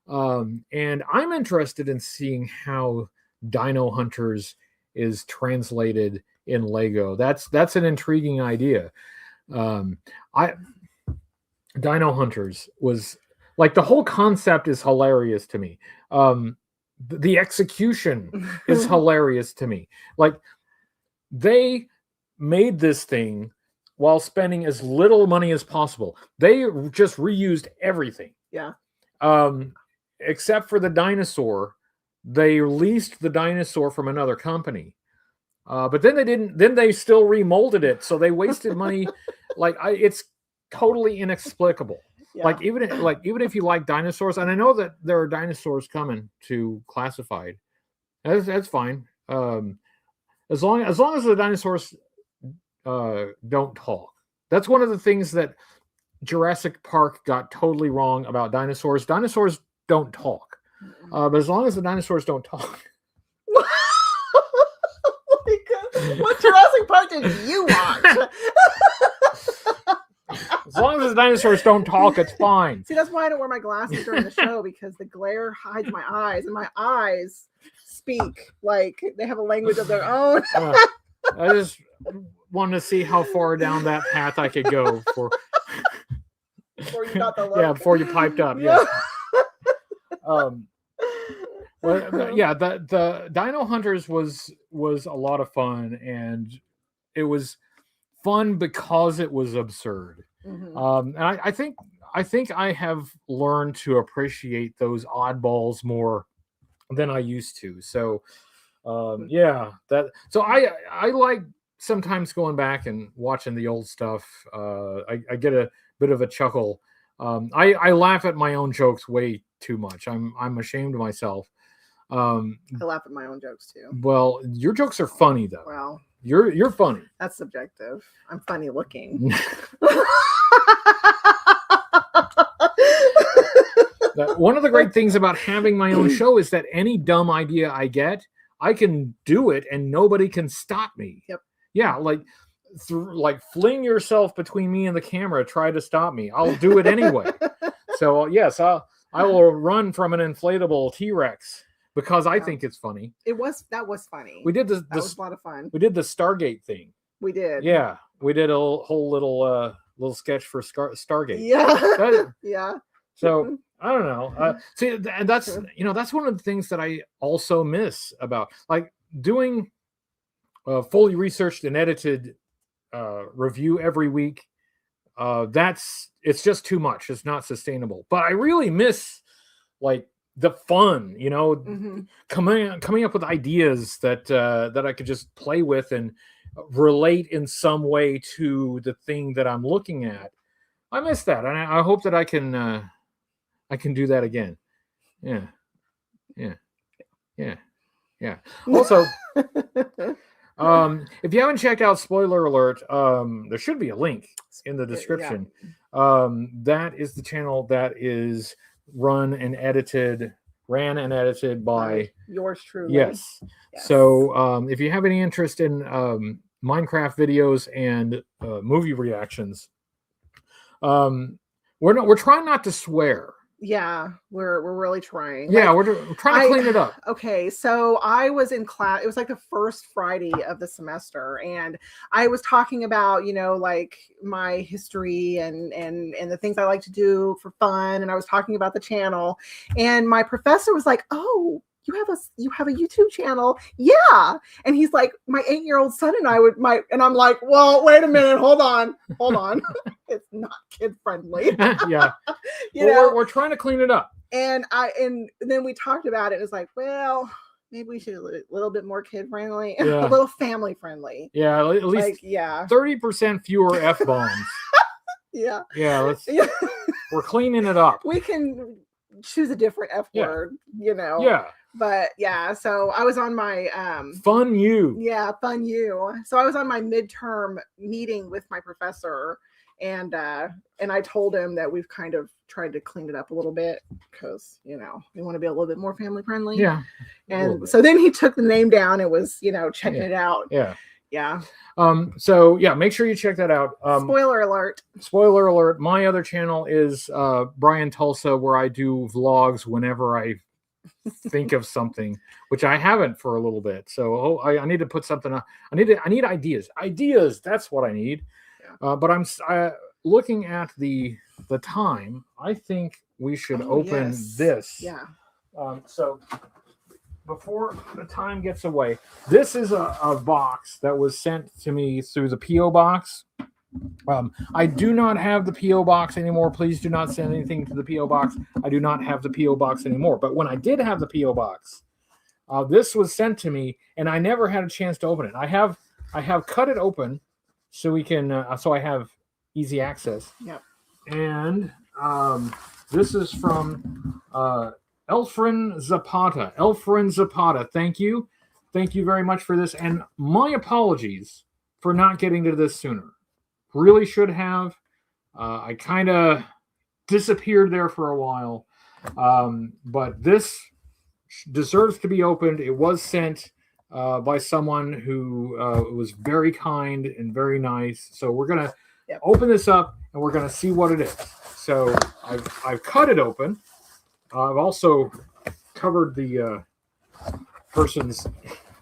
And I'm interested in seeing how Dino Hunters is translated in Lego. That's an intriguing idea. Dino Hunters was like, the whole concept is hilarious to me. The execution is hilarious to me. Like, they made this thing while spending as little money as possible. They just reused everything. Yeah. Except for the dinosaur. They leased the dinosaur from another company. But then they didn't. Then they still remolded it, so they wasted money. It's totally inexplicable. Yeah. Even if you like dinosaurs, and I know that there are dinosaurs coming to classified, that's fine. As long as the dinosaurs don't talk. That's one of the things that Jurassic Park got totally wrong about dinosaurs. Dinosaurs don't talk, but as long as the dinosaurs don't talk. What Jurassic Park did you watch? As long as the dinosaurs don't talk, it's fine. See, that's why I don't wear my glasses during the show, because the glare hides my eyes, and my eyes speak like they have a language of their own. I just wanted to see how far down that path I could go before you got the look. Yeah, before you piped up. Yeah. The Dino Hunters was a lot of fun, and it was fun because it was absurd. And I think I have learned to appreciate those oddballs more than I used to. So I like sometimes going back and watching the old stuff. I get a bit of a chuckle. I laugh at my own jokes way too much. I'm ashamed of myself. I laugh at my own jokes too. Well, your jokes are funny though. Well, you're funny. That's subjective. I'm funny looking. One of the great things about having my own show is that any dumb idea I get, I can do it and nobody can stop me. Yep. Yeah, fling yourself between me and the camera, try to stop me. I'll do it anyway. So yes, I will run from an inflatable T-Rex because I think it's funny. That was funny. We did that was a lot of fun. We did the Stargate thing. We did. Yeah, we did a whole little sketch for Stargate. Yeah. Yeah. So I don't know. See, that's that's one of the things that I also miss about like doing fully researched and edited review every week. It's just too much. It's not sustainable. But I really miss like the fun, coming up with ideas that I could just play with and relate in some way to the thing that I'm looking at. I miss that, and I hope that I can do that again. Yeah. Also, if you haven't checked out, spoiler alert, there should be a link in the description. Yeah. That is the channel that is ran and edited by yours truly. Yes. So if you have any interest in Minecraft videos and movie reactions, we're trying not to swear. Yeah, we're really trying. Yeah, we're trying to clean it up. Okay, so I was in class. It was like the first Friday of the semester, and I was talking about, like my history and the things I like to do for fun, and I was talking about the channel, and my professor was like, "Oh, you have a YouTube channel?" Yeah. And he's like, my 8-year-old son and I and I'm like, well, wait a minute, hold on. It's not kid friendly. Yeah. We're trying to clean it up. And then we talked about it. It was like, well, maybe we should a little bit more kid friendly, a little family friendly. Yeah. At least 30% fewer F-bombs. Yeah. Yeah. We're cleaning it up. We can choose a different F word, Yeah. But yeah, so I was on my fun you. Yeah, fun you. So I was on my midterm meeting with my professor, and I told him that we've kind of tried to clean it up a little bit because we want to be a little bit more family friendly. Yeah. And so then he took the name down and was checking it out. Yeah. Yeah. So yeah, make sure you check that out. Spoiler alert. Spoiler alert. My other channel is Brian Tulsa, where I do vlogs whenever I think of something, which I haven't for a little bit. So I need to put something up. I need ideas. That's what I need. Yeah. But I'm looking at the time. I think we should open this. Yeah. So before the time gets away, this is a box that was sent to me through the P.O. box. I do not have the P.O. box anymore. Please do not send anything to the P.O. box. I do not have the P.O. box anymore. But when I did have the P.O. box, this was sent to me, and I never had a chance to open it. I have cut it open so we can so I have easy access. Yep. And this is from Elfrin Zapata. Thank you very much for this, and my apologies for not getting to this sooner. Really should have. I kind of disappeared there for a while, but this deserves to be opened. It was sent by someone who was very kind and very nice. So we're gonna open this up and we're gonna see what it is. So I've cut it open. I've also covered the person's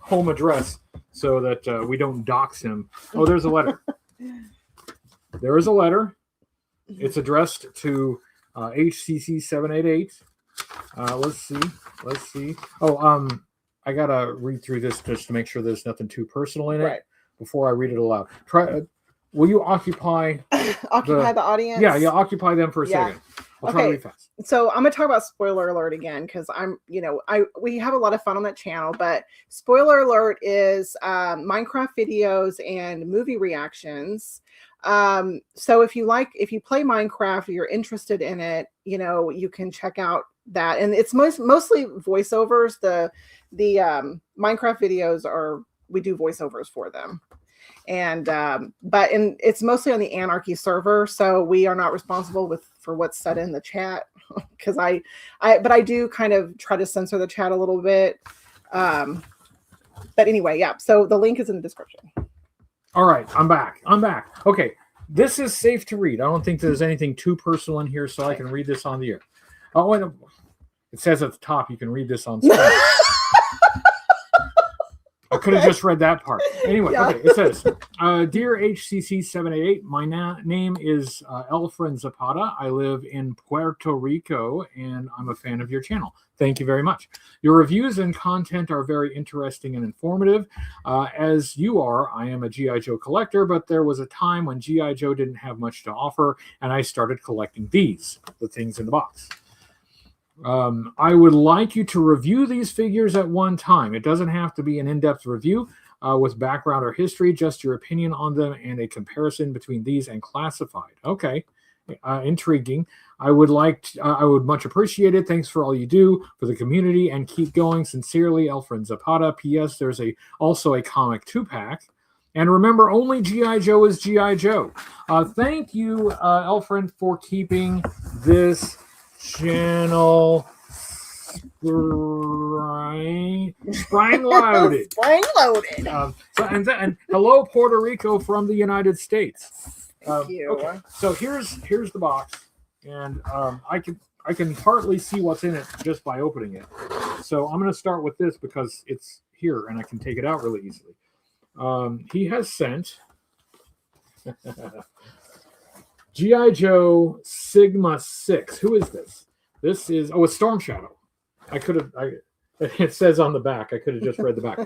home address so that we don't dox him. Oh, there's a letter. There is a letter. It's addressed to HCC788. Let's see. Oh, I gotta read through this just to make sure there's nothing too personal in it before I read it aloud. Will you occupy the audience? Yeah, occupy them for a second. I'll try to read fast. So I'm gonna talk about spoiler alert again because we have a lot of fun on that channel. But spoiler alert is Minecraft videos and movie reactions. So if you play Minecraft, or you're interested in it, you can check out that, and it's mostly voiceovers. The Minecraft videos we do voiceovers for them, and it's mostly on the Anarchy server, so we are not responsible for what's said in the chat because but I do kind of try to censor the chat a little bit. But anyway, yeah. So the link is in the description. All right, I'm back. Okay, this is safe to read. I don't think there's anything too personal in here, so I can read this on the air. Oh, It says at the top, you can read this on screen. I could have just read that part. Anyway, okay, it says, Dear HCC788, my name is Elfren Zapata. I live in Puerto Rico, and I'm a fan of your channel. Thank you very much. Your reviews and content are very interesting and informative. As you are, I am a G.I. Joe collector, but there was a time when G.I. Joe didn't have much to offer, and I started collecting these, the things in the box. I would like you to review these figures at one time. It doesn't have to be an in-depth review with background or history, just your opinion on them and a comparison between these and classified. Okay, intriguing. I would much appreciate it. Thanks for all you do for the community and keep going. Sincerely, Elfren Zapata. P.S. There's also a comic 2-pack. And remember, only G.I. Joe is G.I. Joe. Thank you, Elfren, for keeping this channel spring loaded. Spring loaded. And hello, Puerto Rico from the United States. Thank you. Okay. So here's the box, and I can partly see what's in it just by opening it. So I'm going to start with this because it's here and I can take it out really easily. He has sent G.I. Joe Sigma 6. Who is this? This is, it's Storm Shadow. It says on the back. I could have just read the back.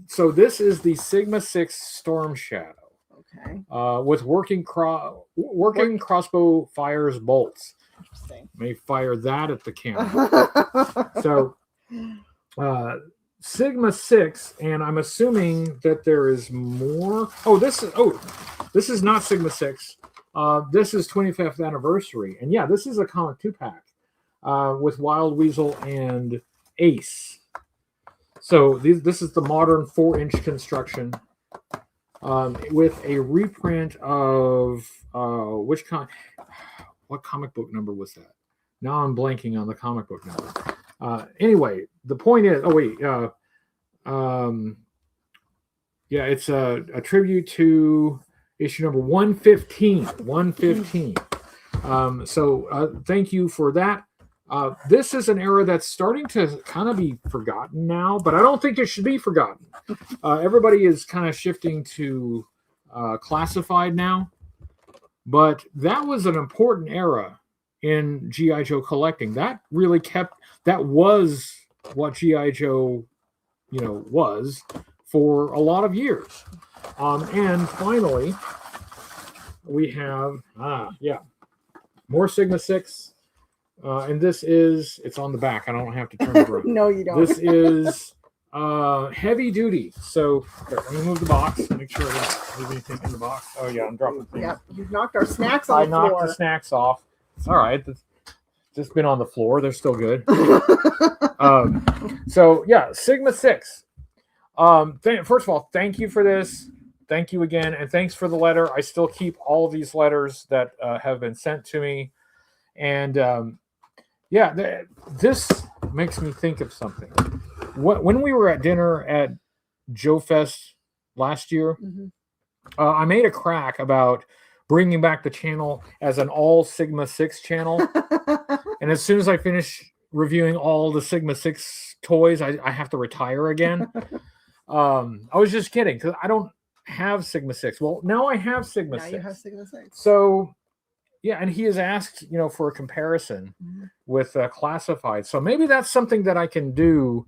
So this is the Sigma 6 Storm Shadow. Okay. With working crossbow fires bolts. Interesting. May fire that at the camera. So Sigma 6, and I'm assuming that there is more. This is not Sigma 6. This is 25th anniversary, and yeah, this is a comic 2-pack with Wild Weasel and Ace. So this is the modern 4-inch construction with a reprint of what comic book number was that? Now I'm blanking on the comic book number. Anyway, the point is, it's a tribute to issue number 115. 115. Thank you for that. This is an era that's starting to kind of be forgotten now, but I don't think it should be forgotten. Everybody is kind of shifting to classified now, but that was an important era in G.I. Joe collecting. That really that was what G.I. Joe, was for a lot of years. And finally, we have, more Sigma 6. And this is, it's on the back. I don't have to turn it around. No, you don't. This is heavy duty. So let me move the box. Make sure I don't leave anything in the box. Oh, yeah, I'm dropping things. Yeah, you've knocked our snacks on the floor. I knocked the snacks off. It's all right. It's just been on the floor. They're still good. Sigma 6. First of all, thank you for this. Thank you again. And thanks for the letter. I still keep all of these letters that have been sent to me. And this makes me think of something. When we were at dinner at Joe Fest last year, I made a crack about bringing back the channel as an all Sigma 6 channel. And as soon as I finish reviewing all the Sigma 6 toys, I have to retire again. I was just kidding because I don't have Sigma 6. Well, now I have Sigma 6. Now you have Sigma 6. So, yeah, and he has asked, for a comparison with classified. So maybe that's something that I can do.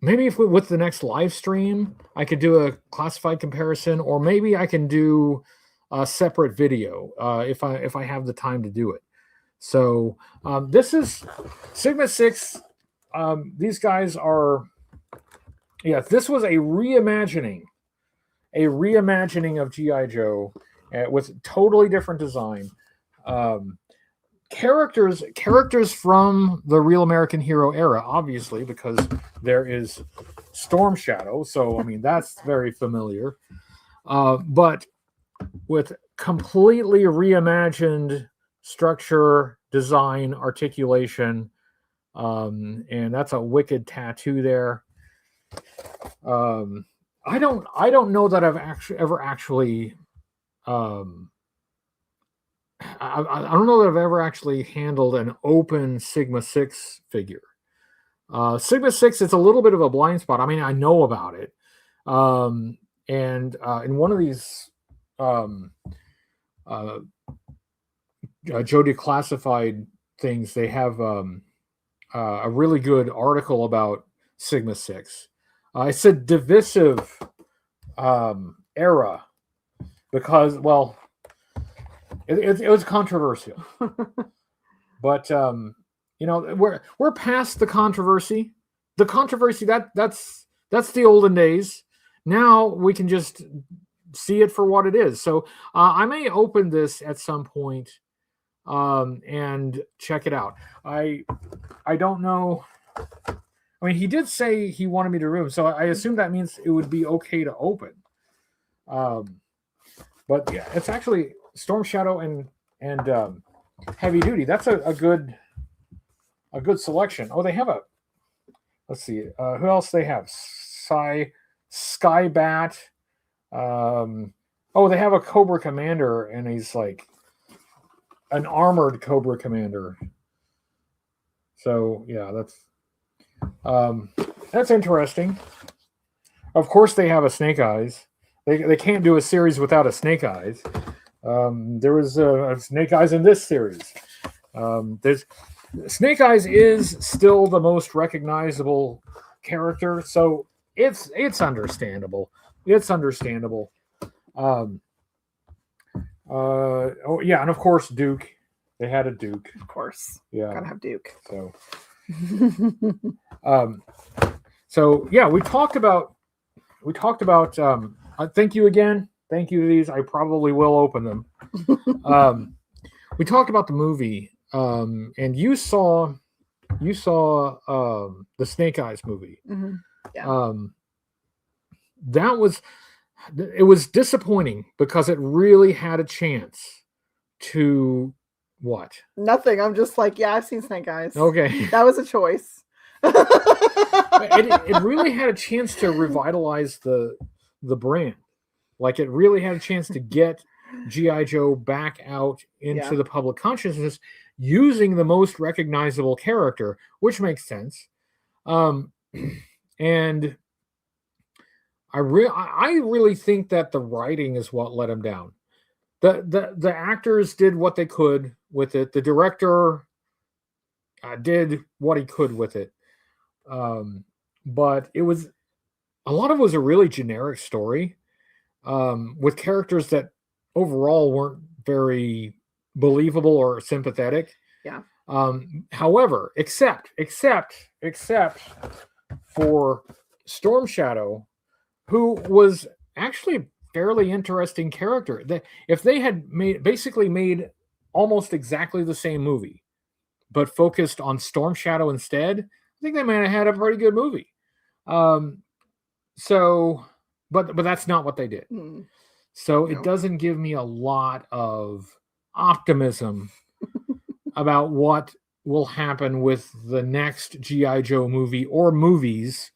Maybe with the next live stream, I could do a classified comparison, or maybe I can do a separate video if I have the time to do it. So this is Sigma 6. These guys are, this was a reimagining of G.I. Joe with totally different design. Characters from the Real American Hero era, obviously, because there is Storm Shadow. So, I mean, that's very familiar. But with completely reimagined structure, design, articulation, and that's a wicked tattoo there. I don't know that I've ever actually I don't know that I've ever actually handled an open Sigma 6 figure. Sigma 6, it's a little bit of a blind spot. I mean, I know about it. And in one of these Joe Declassified things, they have a really good article about Sigma 6. It's a divisive era because, well, it was controversial. But you know, we're past the controversy. The controversy that's the olden days. Now we can just see it for what it is. So I may open this at some point and check it out. I don't know. I mean, he did say he wanted me to room, so I assume that means it would be okay to open. But yeah, it's actually Storm Shadow and Heavy Duty. That's a good selection. Oh, they have a. Let's see. Who else they have? Skybat. Oh, they have a Cobra Commander, and he's like an armored Cobra Commander. So yeah, that's interesting. Of course, they have a Snake Eyes. They can't do a series without a Snake Eyes. There was a Snake Eyes in this series. There's Snake Eyes is still the most recognizable character, so it's understandable. It's understandable. Oh yeah, and of course Duke. They had a Duke. Of course. Yeah. Gotta have Duke. So so yeah, we talked about thank you again. Thank you to these. I probably will open them. We talked about the movie, and you saw the Snake Eyes movie. Mm-hmm. Yeah. It was disappointing because it really had a chance to what? Nothing. I'm just like, yeah, I've seen Snake Eyes. Okay. That was a choice. it really had a chance to revitalize the brand. Like, it really had a chance to get G.I. Joe back out into the public consciousness using the most recognizable character, which makes sense. And I really think that the writing is what let him down. The actors did what they could with it. The director did what he could with it. But a lot of it was a really generic story with characters that overall weren't very believable or sympathetic. Yeah. However, except for Storm Shadow, who was actually a fairly interesting character. If they had basically made almost exactly the same movie, but focused on Storm Shadow instead, I think they might have had a pretty good movie. So, but that's not what they did. So it doesn't give me a lot of optimism about what will happen with the next G.I. Joe movie or movies.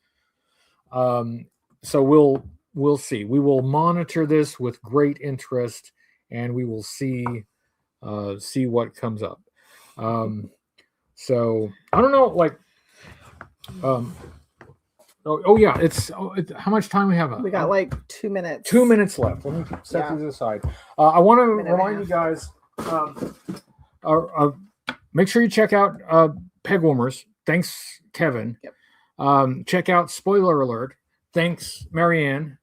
So we'll see. We will monitor this with great interest, and we will see what comes up. So I don't know, like, yeah, it's how much time we have? We got like 2 minutes. 2 minutes left. Let me set these aside. I want to remind you guys. Make sure you check out Peg Warmers. Thanks, Kevin. Yep. Check out Spoiler Alert. Thanks, Marianne.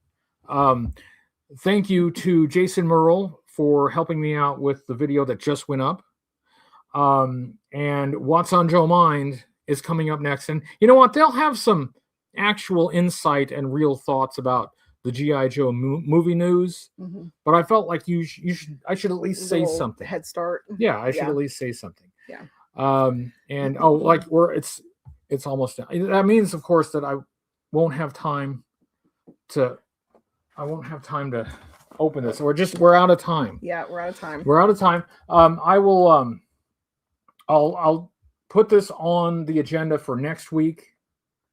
Thank you to Jason Merle for helping me out with the video that just went up. And What's on Joe Mind is coming up next. And you know what? They'll have some actual insight and real thoughts about the G.I. Joe movie news. Mm-hmm. But I felt like I should at least say something. Head start. Yeah, I should at least say something. Yeah. And it's almost done. That means, of course, that I won't have time to open this. We're out of time. Yeah, we're out of time. We're out of time. I will I'll put this on the agenda for next week.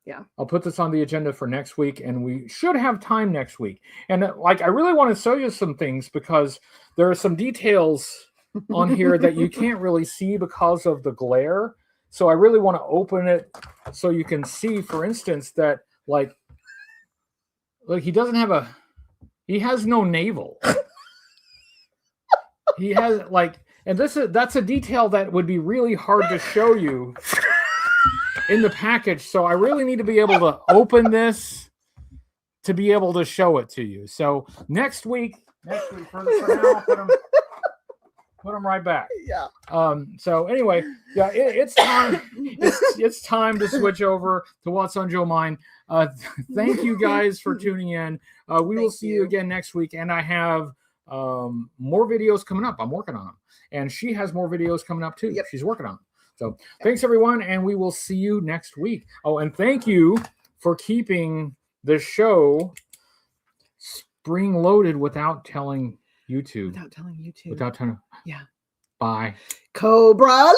Yeah. I'll put this on the agenda for next week, and we should have time next week. And I really want to show you some things because there are some details on here that you can't really see because of the glare. So I really want to open it so you can see, for instance, that like he doesn't have he has no navel. He has and that's a detail that would be really hard to show you in the package. So I really need to be able to open this to be able to show it to you. So next week for now, put them right back. Yeah. So anyway, yeah, it's time. It's time to switch over to What's on Joe Mind. Thank you guys for tuning in. We will see you again next week, and I have more videos coming up. I'm working on them, and she has more videos coming up too. Yep. She's working on them. So thanks everyone, and we will see you next week. Oh, and thank you for keeping the show spring loaded without telling YouTube. Without telling YouTube. Without telling. Yeah. Bye. Cobra.